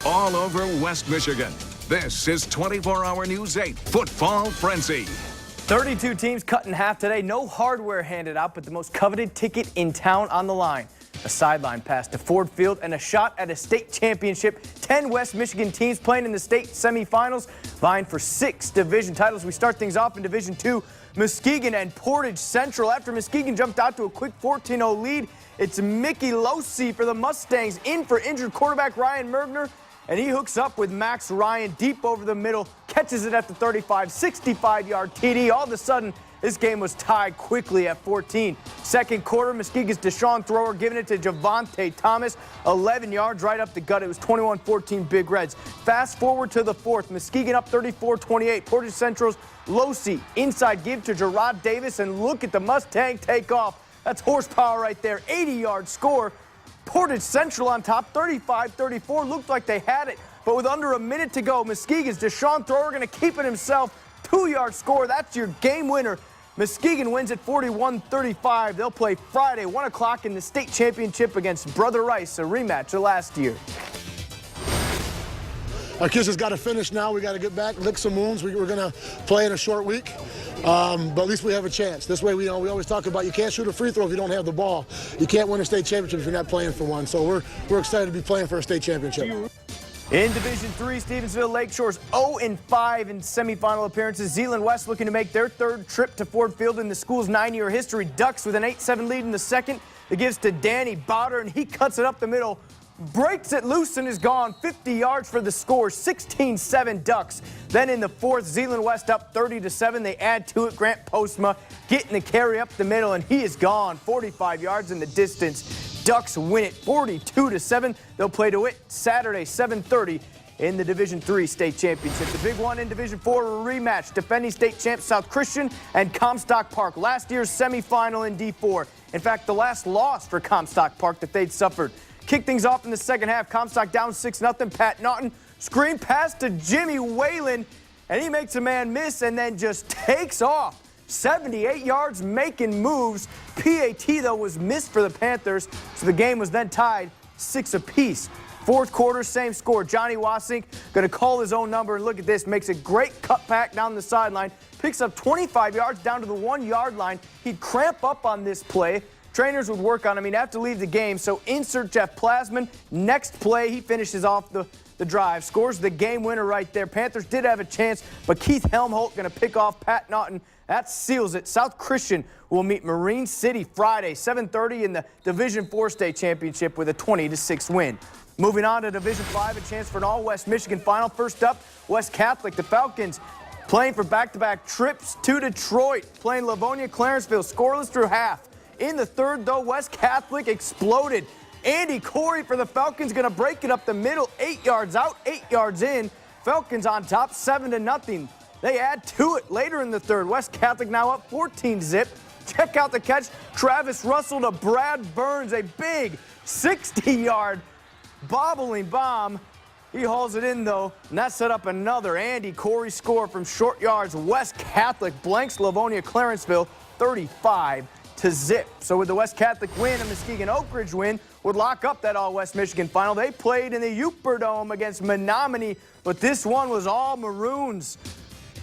all over West Michigan. This is 24-Hour News 8 Football Frenzy. 32 teams cut in half today. No hardware handed out, but the most coveted ticket in town on the line. A sideline pass to Ford Field and a shot at a state championship. 10 West Michigan teams playing in the state semifinals, vying for 6 division titles. We start things off in Division 2. Muskegon and Portage Central. After Muskegon jumped out to a quick 14-0 lead, it's Mickey Losi for the Mustangs, in for injured quarterback Ryan Mergner, and he hooks up with Max Ryan deep over the middle, catches it at the 35, 65-yard TD. All of a sudden, this game was tied quickly at 14. Second quarter, Muskegon's Deshaun Thrower giving it to Javante Thomas, 11 yards right up the gut. It was 21-14 Big Reds. Fast forward to the fourth, Muskegon up 34-28. Portage Central's Losi inside give to Gerard Davis, and look at the Mustang take off. That's horsepower right there, 80-yard score. Portage Central on top, 35-34. Looked like they had it, but with under a minute to go, Muskegon's Deshaun Thrower going to keep it himself. 2-yard score, that's your game winner. Muskegon wins at 41-35. They'll play Friday, 1 o'clock in the state championship against Brother Rice, a rematch of last year. Our kids has got to finish now. We got to get back, lick some wounds. We're going to play in a short week, but at least we have a chance. This way, we always talk about you can't shoot a free throw if you don't have the ball. You can't win a state championship if you're not playing for one. So we're excited to be playing for a state championship. In Division 3, Stevensville Lakeshore's 0-5 in semifinal appearances. Zeeland West looking to make their third trip to Ford Field in the school's 9-year history. Ducks with an 8-7 lead in the second. It gives to Danny Bowder, and he cuts it up the middle. Breaks it loose and is gone. 50 yards for the score. 16-7 Ducks. Then in the fourth, Zeeland West up 30-7. They add to it. Grant Postma getting the carry up the middle, and he is gone. 45 yards in the distance. Ducks win it 42-7. They'll play DeWitt Saturday, 7:30 in the Division 3 state championship. The big one in Division 4, a rematch. Defending state champs South Christian and Comstock Park. Last year's semifinal in D4. In fact, the last loss for Comstock Park that they'd suffered. Kick things off in the second half. Comstock down 6-0. Pat Naughton, screen pass to Jimmy Whalen, and he makes a man miss and then just takes off. 78 yards, making moves. PAT, though, was missed for the Panthers, so the game was then tied 6 apiece. Fourth quarter, same score. Johnny Wasink going to call his own number, and look at this. Makes a great cutback down the sideline. Picks up 25 yards down to the 1-yard line. He'd cramp up on this play. Trainers would work on him. He'd have to leave the game, so insert Jeff Plasman. Next play, he finishes off the drive. Scores the game winner right there. Panthers did have a chance, but Keith Helmholt going to pick off Pat Naughton. That seals it. South Christian will meet Marine City Friday, 7:30 in the Division 4 state championship with a 20-6 win. Moving on to Division 5, a chance for an all-West Michigan final. First up, West Catholic. The Falcons playing for back-to-back trips to Detroit, playing Livonia Clarenceville, scoreless through half. In the third, though, West Catholic exploded. Andy Corey for the Falcons going to break it up the middle. 8 yards out, 8 yards in. Falcons on top, 7-0. They add to it later in the third. West Catholic now up 14-zip. Check out the catch. Travis Russell to Brad Burns, a big 60-yard bobbling bomb. He hauls it in, though, and that set up another Andy Corey score from short yards. West Catholic blanks Livonia Clarenceville 35-0. So with the West Catholic win, and Muskegon Oak Ridge win would lock up that all-West Michigan final. They played in the Uperdome against Menominee, but this one was all Maroons.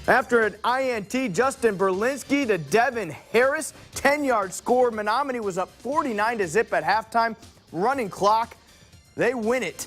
After an INT, Justin Berlinski to Devin Harris, 10-yard score. Menominee was up 49-0 at halftime. Running clock, they win it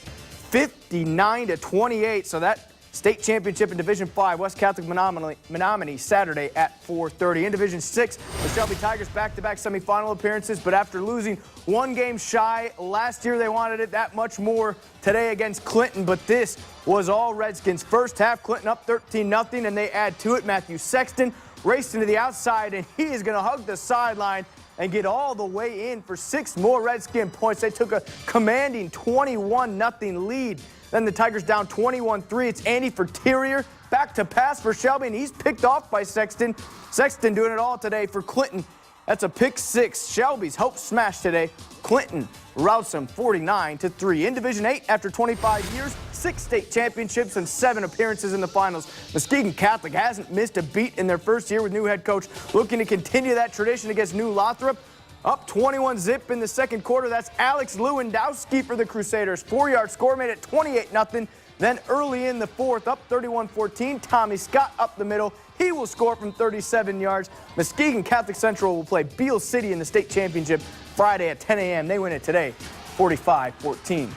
59-28. So that state championship in Division 5, West Catholic Menominee Saturday at 4:30. In Division 6, the Shelby Tigers back-to-back semifinal appearances, but after losing one game shy last year, they wanted it that much more today against Clinton, but this was all Redskins. First half, Clinton up 13-0, and they add to it. Matthew Sexton raced into the outside, and he is going to hug the sideline and get all the way in for 6 more Redskin points. They took a commanding 21-0 lead. Then the Tigers down 21-3. It's Andy Ferterier. Back to pass for Shelby, and he's picked off by Sexton. Sexton doing it all today for Clinton. That's a pick 6. Shelby's hope smash today. Clinton routs them 49-3. In Division 8, after 25 years, 6 state championships and 7 appearances in the finals. Muskegon Catholic hasn't missed a beat in their first year with new head coach, looking to continue that tradition against New Lothrop. Up 21-zip in the second quarter. That's Alex Lewandowski for the Crusaders. 4-yard score made it 28-0. Then early in the fourth, up 31-14. Tommy Scott up the middle. He will score from 37 yards. Muskegon Catholic Central will play Beale City in the state championship Friday at 10 a.m. They win it today, 45-14.